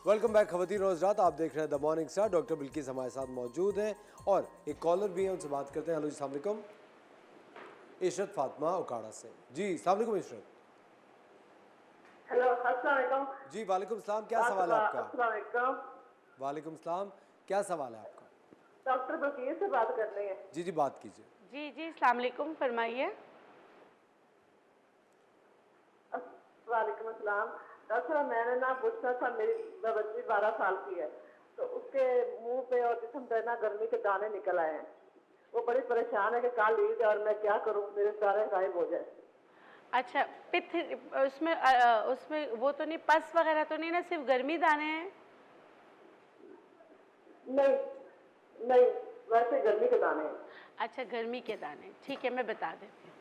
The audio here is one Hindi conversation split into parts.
वेलकम बैक खवातीन रोज रात, आप देख रहे हैं the morning star. Doctor Bilkis हमारे साथ मौजूद हैं और एक कॉलर भी है, उनसे बात करते हैं। हेलो जी, अस्सलाम वालेकुम। इशरत फातिमा उकाड़ा से। जी अस्सलाम वालेकुम इशरत। हेलो अस्सलाम वालेकुम। जी वालेकुम सलाम, क्या सवाल है आपका? अस्सलाम वालेकुम। वालेकुम सलाम, क्या सवाल है आपका? डॉक्टर बशीर से बात करनी है। जी जी बात कीजिए। जी जी अस्सलाम वालेकुम, फरमाइए। वालेकुम अस्सलाम। डॉक्टर साहब, मैंने ना पूछना था, मेरी बच्ची 12 साल की है, तो उसके मुंह पे और जिस्म पे ना गर्मी के दाने निकल आए हैं। वो बड़ी परेशान है कि कल ईद है और मैं क्या करूं, मेरे सारे गायब हो जाए। अच्छा, पिथ उसमें उसमें वो तो नहीं, पस वगैरह तो नहीं ना, सिर्फ गर्मी दाने हैं? नहीं नहीं, वैसे गर्मी के दाने हैं। अच्छा, गर्मी के दाने, ठीक है, मैं बता देती हूँ।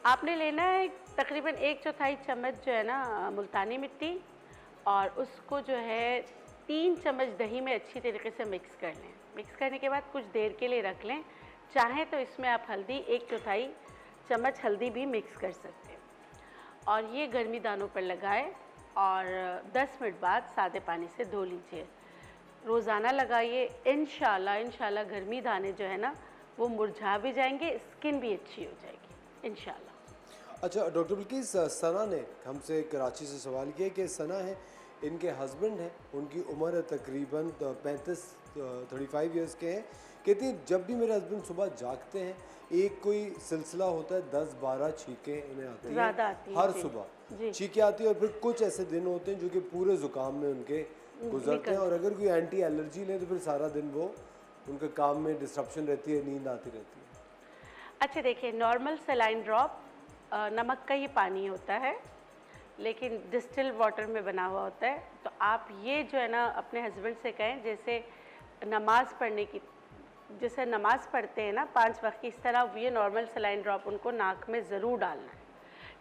आपने लेना है तकरीबन 1/4 चम्मच जो है ना मुल्तानी मिट्टी, और उसको जो है 3 चम्मच दही में अच्छी तरीके से मिक्स कर लें। मिक्स करने के बाद कुछ देर के लिए रख लें। चाहें तो इसमें आप हल्दी 1/4 चम्मच हल्दी भी मिक्स कर सकते हैं, और ये गर्मी दानों पर लगाएं और 10 मिनट बाद सादे पानी से धो लीजिए। रोज़ाना लगाइए, इंशाल्लाह गर्मी दाने जो है ना वो मुरझा भी जाएंगे, स्किन भी अच्छी हो जाएगी इंशाल्लाह। अच्छा डॉक्टर बिल्किस, सना ने हमसे कराची से सवाल किया कि सना है, इनके हस्बैंड हैं, उनकी उम्र है तकरीबन 35 ईयर्स के हैं। कहती हैं जब भी मेरे हस्बैंड सुबह जागते हैं एक कोई सिलसिला होता है, 10-12 छींकें इन्हें आती हैं हर सुबह। छींकें आती है और फिर कुछ ऐसे दिन होते हैं जो कि पूरे ज़ुकाम में उनके गुजरते हैं, और अगर कोई एंटी एलर्जी लें तो फिर सारा दिन वो उनके काम में डिस्ट्रप्शन रहती है, नींद आती रहती है। अच्छा देखिए, नॉर्मल सलाइन ड्रॉप नमक का ही पानी होता है, लेकिन डिस्टिल वाटर में बना हुआ होता है। तो आप ये जो है ना अपने हस्बैंड से कहें, जैसे नमाज़ पढ़ने की, जैसे नमाज़ पढ़ते हैं ना 5 वक्त की, इस तरह ये नॉर्मल सलाइन ड्रॉप उनको नाक में ज़रूर डालना है,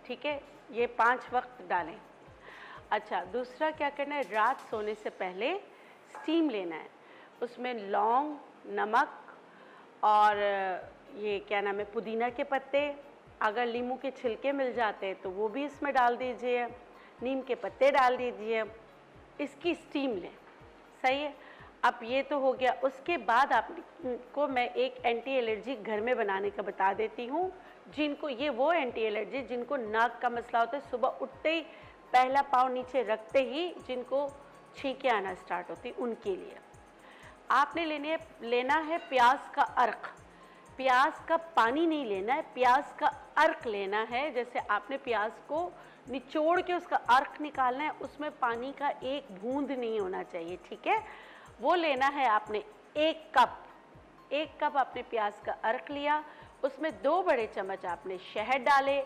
ठीक है? ये 5 वक्त डालें। अच्छा, दूसरा क्या करना है, रात सोने से पहले स्टीम लेना है। उसमें लौंग, नमक और ये क्या नाम है, पुदीना के पत्ते, अगर नींबू के छिलके मिल जाते हैं तो वो भी इसमें डाल दीजिए, नीम के पत्ते डाल दीजिए, इसकी स्टीम लें। सही है। अब ये तो हो गया। उसके बाद आपको मैं एक एंटी एलर्जी घर में बनाने का बता देती हूँ। जिनको ये वो एंटी एलर्जी जिनको नाक का मसला होता है, सुबह उठते ही पहला पाँव नीचे रखते ही जिनको छींकें आना स्टार्ट होती, उनके लिए आपने लेना है प्याज का अर्क। प्याज का पानी नहीं लेना है, प्याज का अर्क लेना है। जैसे आपने प्याज को निचोड़ के उसका अर्क निकालना है, उसमें पानी का एक बूंद नहीं होना चाहिए, ठीक है? वो लेना है आपने 1 कप आपने प्याज का अर्क लिया, उसमें 2 बड़े चम्मच आपने शहद डाले,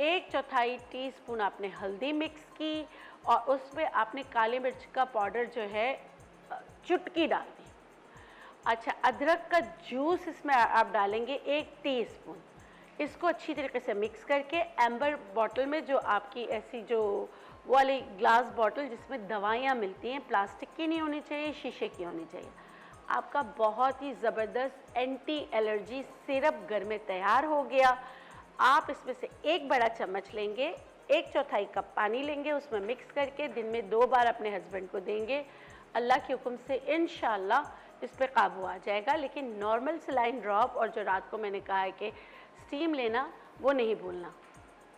1/4 टीस्पून आपने हल्दी मिक्स की, और उसमें आपने काली मिर्च का पाउडर जो है चुटकी डाल दी। अच्छा, अदरक का जूस इसमें आप डालेंगे 1 टीस्पून। इसको अच्छी तरीके से मिक्स करके एम्बर बॉटल में, जो आपकी ऐसी जो वाली ग्लास बॉटल जिसमें दवाइयाँ मिलती हैं, प्लास्टिक की नहीं होनी चाहिए, शीशे की होनी चाहिए, आपका बहुत ही ज़बरदस्त एंटी एलर्जी सिरप घर में तैयार हो गया। आप इसमें से 1 बड़ा चम्मच लेंगे, 1/4 कप पानी लेंगे, उसमें मिक्स करके दिन में 2 बार अपने हस्बैंड को देंगे। अल्लाह के हुक्म से इंशाल्लाह इस पर काबू आ जाएगा। लेकिन नॉर्मल सलाइन ड्रॉप और जो रात को मैंने कहा है कि स्टीम लेना, वो नहीं भूलना।